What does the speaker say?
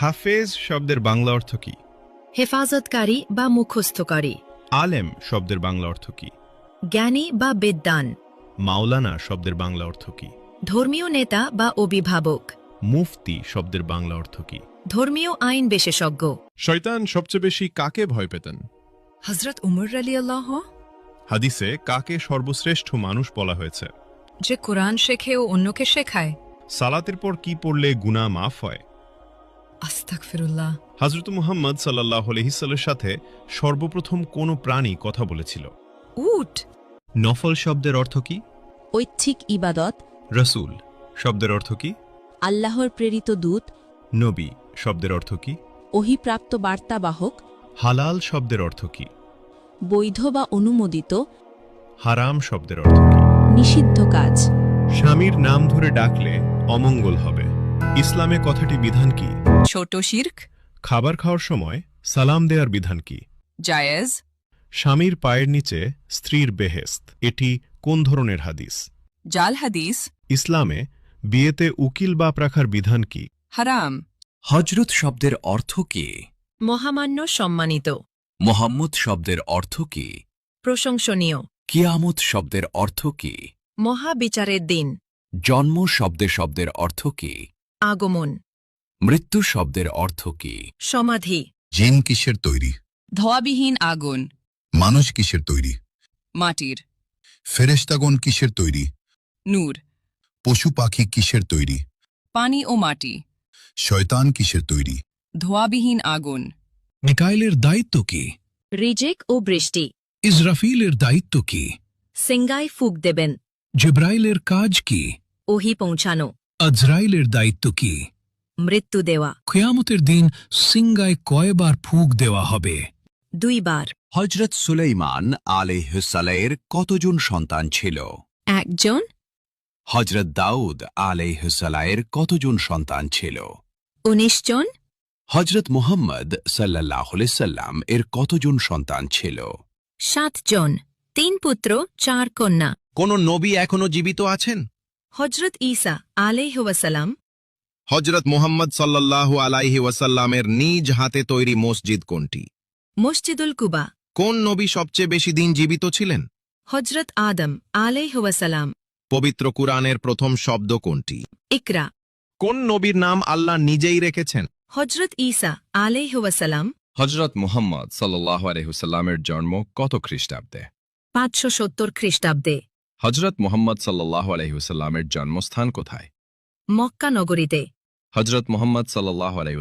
হাফেজ শব্দের বাংলা অর্থ কি? হেফাজতকারী বা মুখস্থকারী। আলেম শব্দের বাংলা অর্থ কি? জ্ঞানী বা বিদ্বান। মাওলানা শব্দের বাংলা অর্থ কি? ধর্মীয় নেতা বা অভিভাবক। মুফতি শব্দের বাংলা অর্থ কি? ধর্মীয় আইন বিশেষজ্ঞ। শয়তান সবচেয়ে বেশি কাকে ভয় পেতেন? হযরত উমর রাদিয়াল্লাহ। হাদিসে কাকে সর্বশ্রেষ্ঠ মানুষ বলা হয়েছে? যে কোরআন শেখে ও অন্যকে শেখায়। সালাতের পর কি পড়লে গুনাহ মাফ হয়? আস্তাগফিরুল্লাহ। হযরত মুহাম্মদ সাল্লাল্লাহু আলাইহি ওয়াসাল্লামের সাথে সর্বপ্রথম কোন প্রাণী কথা বলেছিল? উট। নফল শব্দের অর্থ কি? ঐচ্ছিক ইবাদত। রাসূল শব্দের অর্থ কি? আল্লাহর প্রেরিত দূত। নবী শব্দের অর্থ কি? ওহীপ্রাপ্ত বার্তাবাহক। হালাল শব্দের অর্থ কি? বৈধ বা অনুমোদিত। হারাম শব্দের অর্থ কি? নিষিদ্ধ কাজ। স্বামীর নাম ধরে ডাকলে অমঙ্গল হবে। ইসলামে কথাটি বিধান কি? ছোট শিরক। খাবার খাওয়ার সময় সালাম দেওয়ার বিধান কি? জায়েজ। স্বামীর পায়ের নিচে স্ত্রীর বেহেশত, এটি কোন ধরনের হাদিস? জাল হাদিস। ইসলামে বিয়েতে উকিল বাপ রাখার বিধান কি? হারাম। হজরত শব্দের অর্থ কি? মহামান্য, সম্মানিত। মোহাম্মদ শব্দের অর্থ কি? প্রশংসনীয়। কিয়ামত শব্দের অর্থ কি? মহাবিচারের দিন। জন্ম শব্দের অর্থ কি? আগমন। মৃত্যু শব্দের অর্থ কি? সমাধি। জিন কিসের তৈরি? ধোয়াবিহীন আগুন। মানুষ কিসের তৈরি? মাটির। ফেরেশতাগণ কিসের তৈরি? নূর। পশু পাখি কিসের তৈরি? পানি ও মাটি। শয়তান কিসের তৈরি? ধোয়াবিহীন আগুন। মিকাইলের দায়িত্ব কি? রিজিক ও বৃষ্টি। ইসরাফিলের দায়িত্ব কি? সিঙ্গায় ফুক দেবেন। জিব্রাইলের কাজ কি? ওহি পৌঁছানো। আজরাইলের দায়িত্ব কি? মৃত্যু দেওয়া। কিয়ামতের দিন সিঙ্গায় কয়বার ফুঁক দেওয়া হবে? 2 বার। হজরত সুলাইমান আলাইহিসসালামের কতজন সন্তান ছিল? 1 জন। হজরত দাউদ আলাইহিসসালামের কতজন সন্তান ছিল? 19 জন। হজরত মুহাম্মদ সাল্লাল্লাহু আলাইহি সাল্লাম এর কতজন সন্তান ছিল? 7 জন। 3 পুত্র 4 কন্যা। কোন নবী এখনো জীবিত আছেন? হযরত ঈসা আলাইহি ওয়াসাল্লাম। হজরত মুহাম্মদ সাল্লাল্লাহু আলাইহি ওয়াসাল্লামের নিজ হাতে তৈরি মসজিদ কোনটি? মসজিদুল কুবা। কোন নবী সবচেয়ে বেশি দিন জীবিত ছিলেন? হযরত আদম আলাইহি ওয়াসাল্লাম। পবিত্র কুরআনের প্রথম শব্দ কোনটি? ইকরা। কোন নবীর নাম আল্লাহ নিজেই রেখেছেন? হযরত ঈসা আলাইহি ওয়াসাল্লাম। হজরত মুহাম্মদ সাল্লাল্লাহু আলাইহি ওয়াসাল্লামের জন্ম কত খ্রিস্টাব্দে? 570 খ্রিস্টাব্দে। হজরত মুহাম্মদ সাল্লাল্লাহু আলাইহি ওয়াসাল্লামের জন্মস্থান কোথায়? মক্কা নগরীতে। হজরত মুহাম্মদ সাল্লাল্লাহু আলাইহি